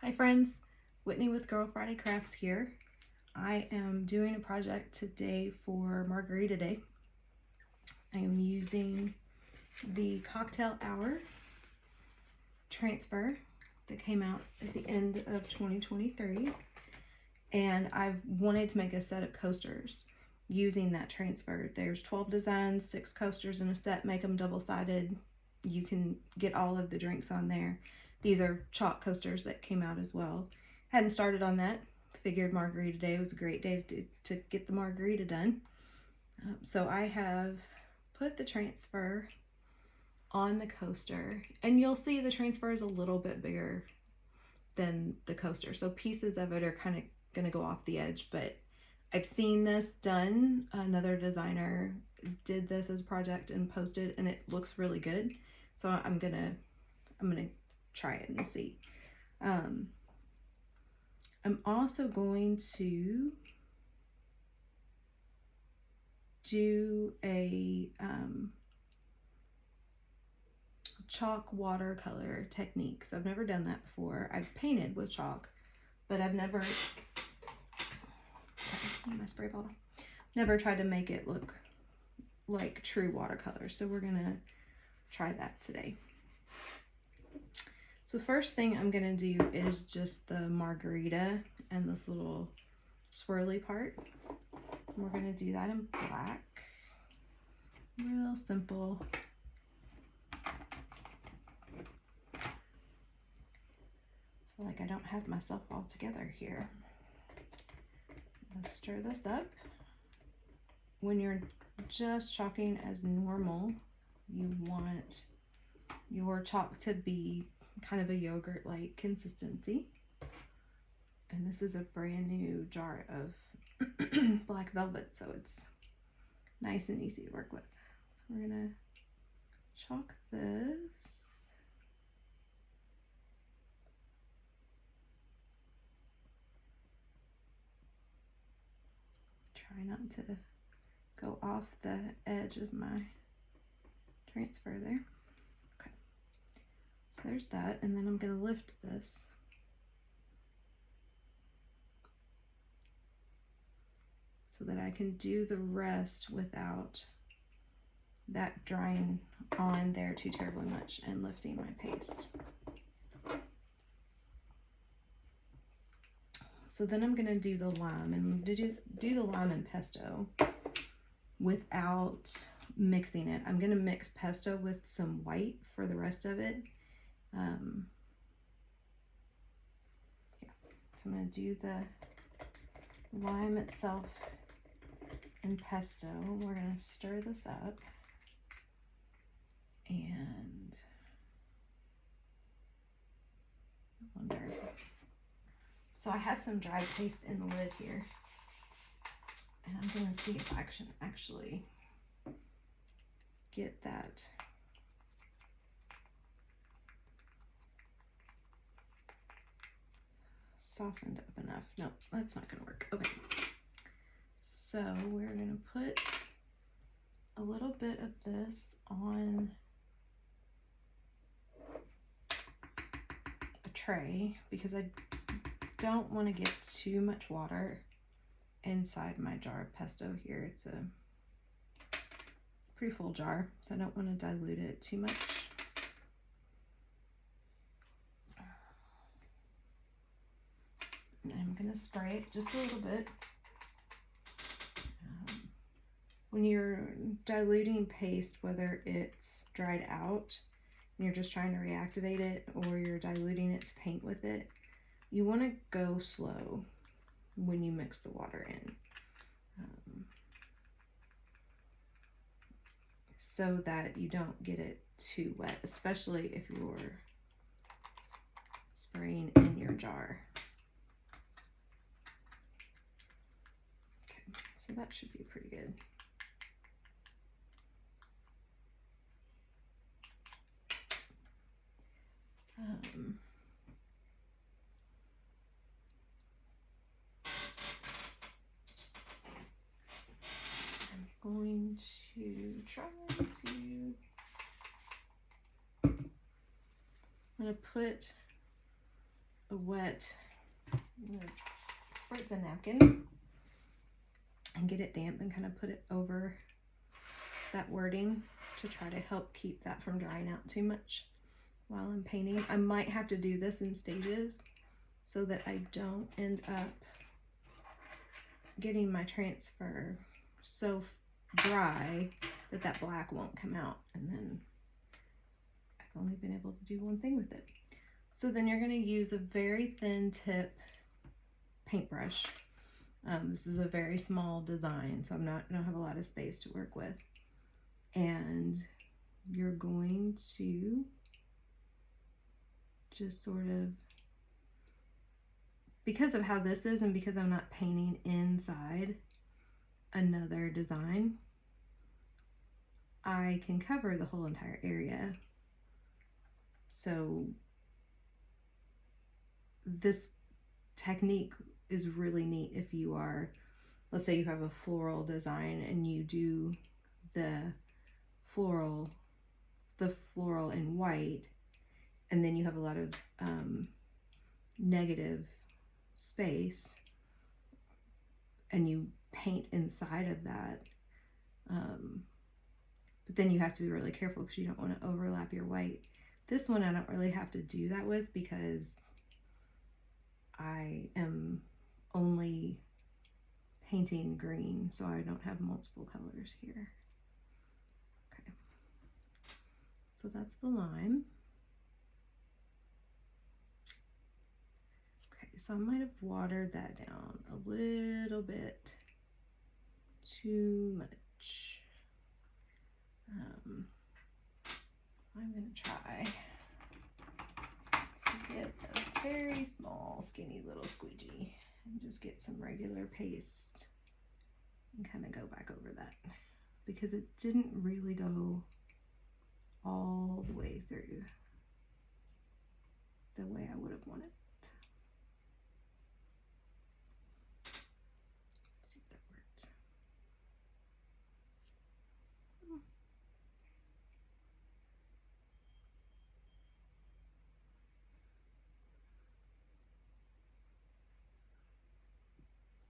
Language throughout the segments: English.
Hi friends, Whitney with Girl Friday Crafts here. I am doing a project today for Margarita Day. I am using the Cocktail Hour transfer that came out at the end of 2023, and I've wanted to make a set of coasters using that transfer. There's 12 designs, 6 coasters in a set, make them double-sided. You can get all of the drinks on there. These are chalk coasters that came out as well. Hadn't started on that. Figured Margarita Day was a great day to get the margarita done. So I have put the transfer on the coaster, and you'll see the transfer is a little bit bigger than the coaster. So pieces of it are kind of going to go off the edge, but I've seen this done. Another designer did this as a project and posted, and it looks really good. So I'm gonna try it and see. I'm also going to do a chalk watercolor technique. So I've never done that before. I've painted with chalk, but I've never, sorry, my spray bottle, never tried to make it look like true watercolor. So we're gonna try that today. So first thing I'm gonna do is just the margarita and this little swirly part. We're gonna do that in black, real simple. I feel like I don't have myself all together here. Let's stir this up. When you're just chalking as normal, you want your chalk to be kind of a yogurt-like consistency. And this is a brand new jar of black velvet, so it's nice and easy to work with. So we're gonna chalk this. Try not to go off the edge of my transfer there. Okay, so there's that, and then I'm gonna lift this. So that I can do the rest without that drying on there too terribly much and lifting my paste. So then I'm gonna do the lime, and I'm gonna do the lime and pesto without mixing it. I'm gonna mix pesto with some white for the rest of it. Yeah. So I'm gonna do the lime itself and pesto. We're gonna stir this up, and I wonder. So I have some dried paste in the lid here, and I'm gonna see if I can actually get that softened up enough. No, that's not gonna work. Okay. So we're gonna put a little bit of this on a tray because I don't want to get too much water inside my jar of pesto here. It's a pretty full jar, so I don't want to dilute it too much. And I'm gonna spray it just a little bit. When you're diluting paste, whether it's dried out and you're just trying to reactivate it, or you're diluting it to paint with it, you want to go slow when you mix the water in, so that you don't get it too wet, especially if you're spraying in your jar. Okay, so that should be pretty good. I'm going to try to, I'm going to put a wet, spritz a napkin and get it damp and kind of put it over that wording to try to help keep that from drying out too much while I'm painting. I might have to do this in stages so that I don't end up getting my transfer so dry that that black won't come out, and then I've only been able to do one thing with it. So then you're going to use a very thin tip paintbrush. This is a very small design, so I don't have a lot of space to work with. And you're going to just sort of, because of how this is and because I'm not painting inside another design, I can cover the whole entire area. So this technique is really neat if you are, let's say you have a floral design and you do the floral in white, and then you have a lot of negative space and you paint inside of that, but then you have to be really careful because you don't want to overlap your white. This one I don't really have to do that with because I am only painting green, so I don't have multiple colors here. Okay, so that's the lime. Okay, so I might have watered that down a little bit too much. I'm going to try to get a very small, skinny little squeegee and just get some regular paste and kind of go back over that because it didn't really go all the way through the way I would have wanted. Let's see if that worked.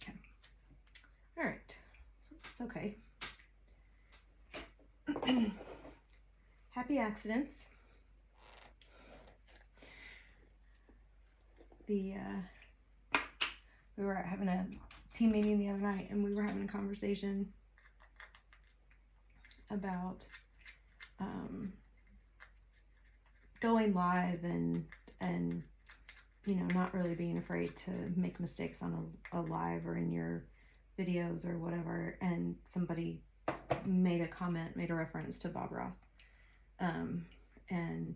Okay. All right. So it's okay. Happy accidents. We were having a team meeting the other night and we were having a conversation about going live and you know, not really being afraid to make mistakes on a live or in your videos or whatever. And somebody made a reference to Bob Ross. And,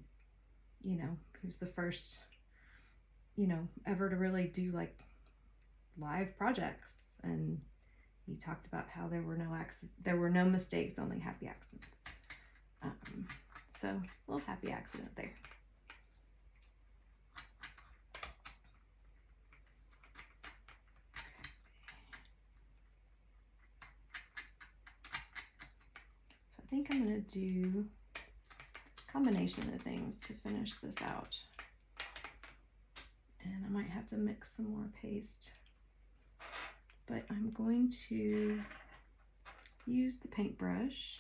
you know, he was the first, you know, ever to really do like live projects. And he talked about how there were no mistakes, only happy accidents. So a little happy accident there. So I think I'm going to do a combination of things to finish this out. And I might have to mix some more paste. But I'm going to use the paintbrush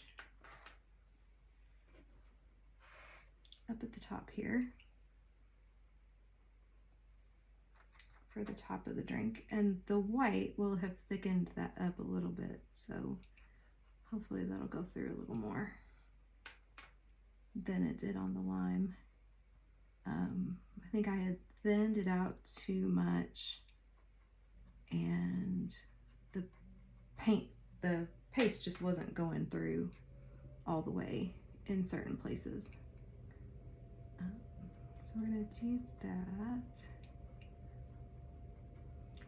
up at the top here for the top of the drink, and the white will have thickened that up a little bit, so hopefully that'll go through a little more than it did on the lime. I think I had thinned it out too much, and the paste just wasn't going through all the way in certain places. So we're going to do that.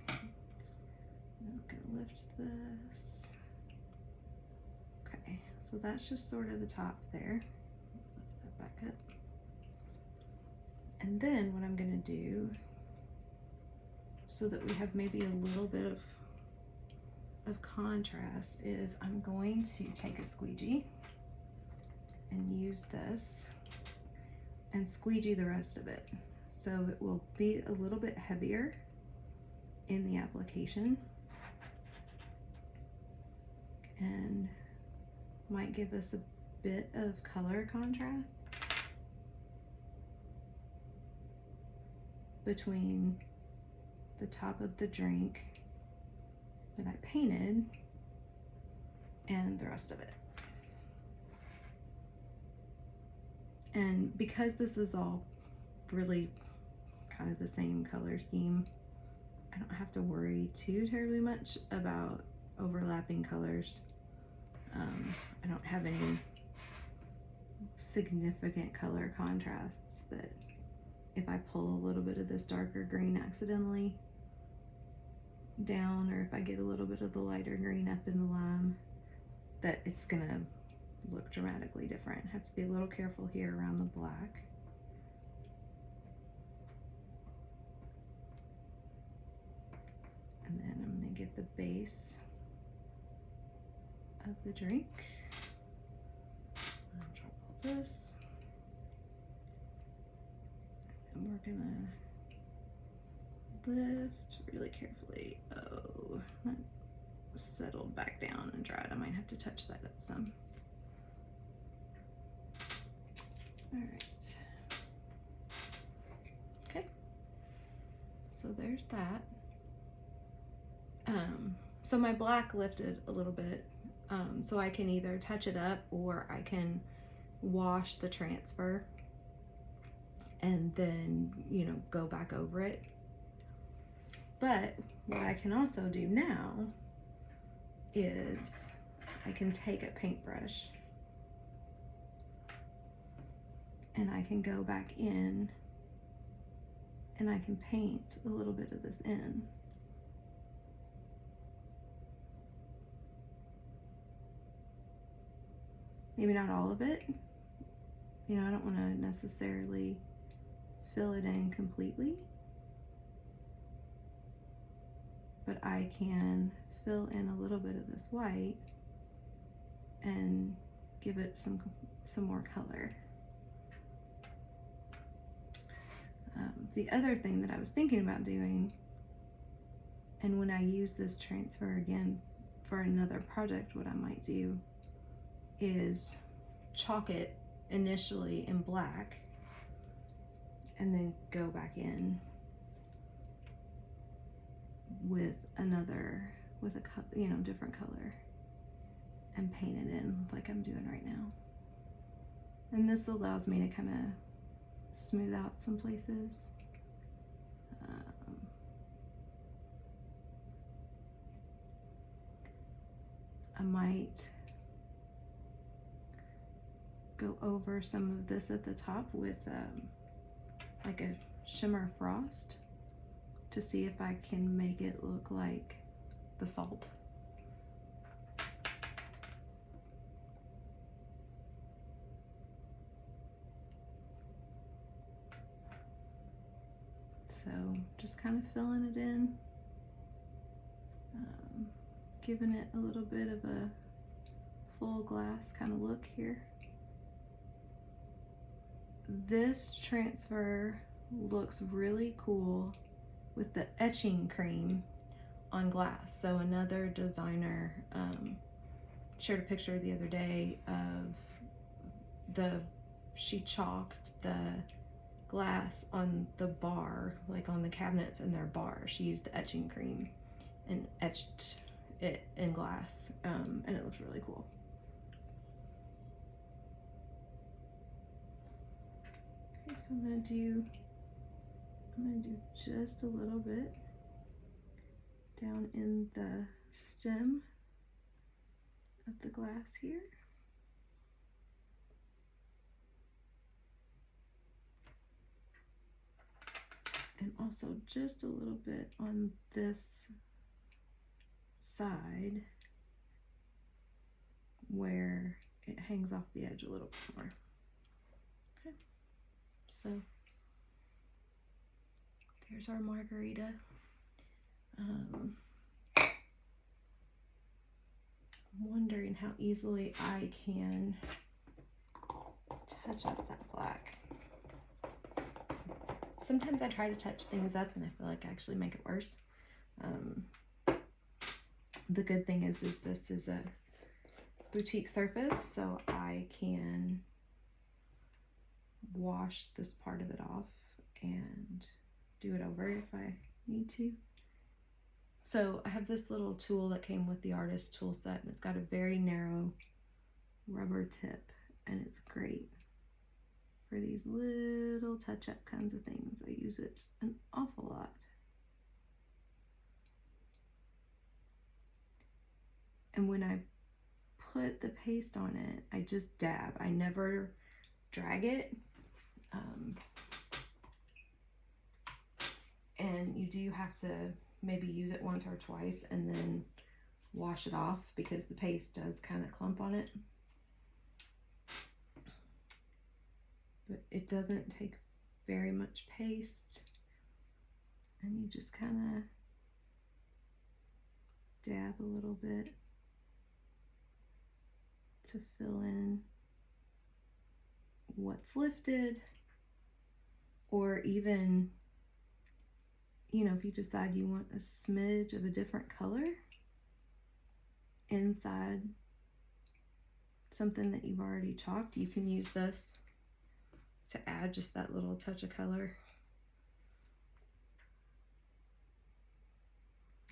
I'm going to lift this. Okay, so that's just sort of the top there. Lift that back up. And then what I'm going to do, so that we have maybe a little bit of contrast, is I'm going to take a squeegee and use this and squeegee the rest of it. so it will be a little bit heavier in the application and might give us a bit of color contrast between the top of the drink that I painted and the rest of it. And because this is all really kind of the same color scheme, I don't have to worry too terribly much about overlapping colors. I don't have any significant color contrasts that if I pull a little bit of this darker green accidentally down, or if I get a little bit of the lighter green up in the lime, that it's gonna look dramatically different. Have to be a little careful here around the black. And then I'm gonna get the base of the drink. I'll drop all this. And we're gonna lift really carefully. Oh, that settled back down and dried. I might have to touch that up some. All right. Okay. So there's that. So my black lifted a little bit. So I can either touch it up or I can wash the transfer and then, you know, go back over it. But what I can also do now is I can take a paintbrush and I can go back in and I can paint a little bit of this in. Maybe not all of it. You know, I don't want to necessarily fill it in completely, but I can fill in a little bit of this white and give it some more color. The other thing that I was thinking about doing, and when I use this transfer again for another project, what I might do is chalk it initially in black and then go back in with a you know, different color and paint it in like I'm doing right now. And this allows me to kind of smooth out some places. I might go over some of this at the top with like a shimmer frost to see if I can make it look like the salt. So just kind of filling it in, giving it a little bit of a full glass kind of look here. This transfer looks really cool with the etching cream on glass. So another designer shared a picture the other day of she chalked the glass on the bar, like on the cabinets in their bar. She used the etching cream and etched it in glass, and it looks really cool. Okay, so I'm gonna do just a little bit down in the stem of the glass here. And also just a little bit on this side where it hangs off the edge a little bit more. Okay, so there's our margarita. I'm wondering how easily I can touch up that black. sometimes I try to touch things up and I feel like I actually make it worse. The good thing is this is a boutique surface, so I can wash this part of it off and do it over if I need to. So I have this little tool that came with the artist tool set, and it's got a very narrow rubber tip, and it's great for these little touch-up kinds of things. I use it an awful lot. And when I put the paste on it, I just dab. I never drag it. And you do have to maybe use it once or twice and then wash it off because the paste does kind of clump on it. But it doesn't take very much paste, and you just kind of dab a little bit to fill in what's lifted, or even, you know, if you decide you want a smidge of a different color inside something that you've already chalked, you can use this to add just that little touch of color.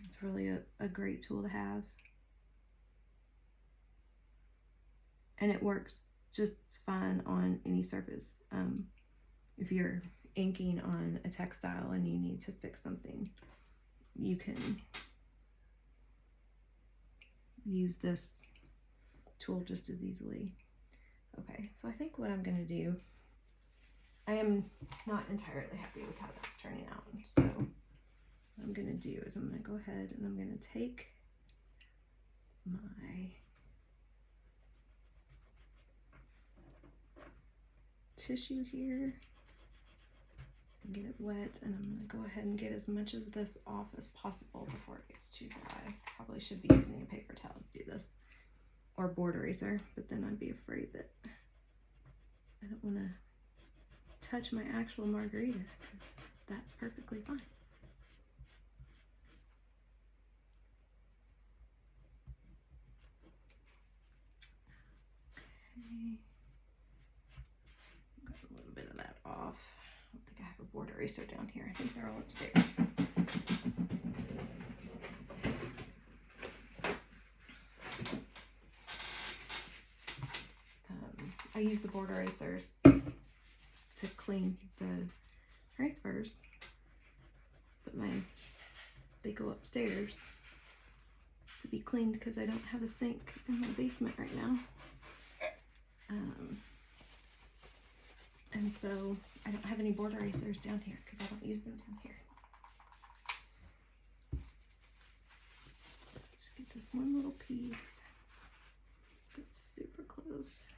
It's really a great tool to have. And it works just fine on any surface. If you're inking on a textile and you need to fix something, you can use this tool just as easily. Okay, so I think what I'm going to do, I am not entirely happy with how that's turning out. So what I'm going to do is I'm going to go ahead and I'm going to take my tissue here and get it wet, and I'm going to go ahead and get as much of this off as possible before it gets too dry. Probably should be using a paper towel to do this, or board eraser, but then I'd be afraid that I don't want to touch my actual margarita, because that's perfectly fine. Okay. Got a little bit of that off. I don't think I have a board eraser down here. I think they're all upstairs. I use the board erasers to clean the transfers, but they go upstairs to be cleaned because I don't have a sink in my basement right now. And so I don't have any board erasers down here because I don't use them down here. Just get this one little piece that's super close.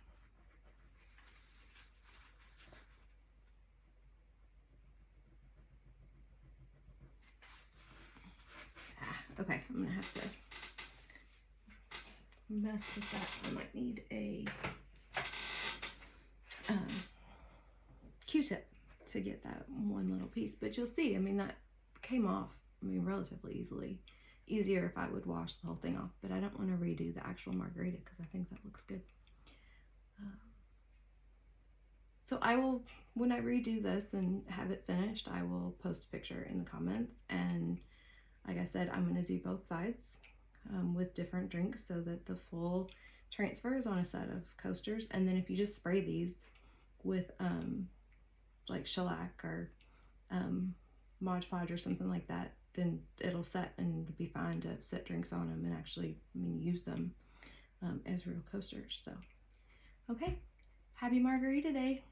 Okay, I'm gonna have to mess with that. I might need a Q-tip to get that one little piece, but you'll see, I mean, that came off, I mean, relatively easily. Easier if I would wash the whole thing off, but I don't want to redo the actual margarita because I think that looks good. So I will, when I redo this and have it finished, I will post a picture in the comments, and like I said, I'm going to do both sides with different drinks so that the full transfer is on a set of coasters. And then if you just spray these with like shellac or Mod Podge or something like that, then it'll set and be fine to set drinks on them and actually, I mean, use them as real coasters. So, okay, happy Margarita Day.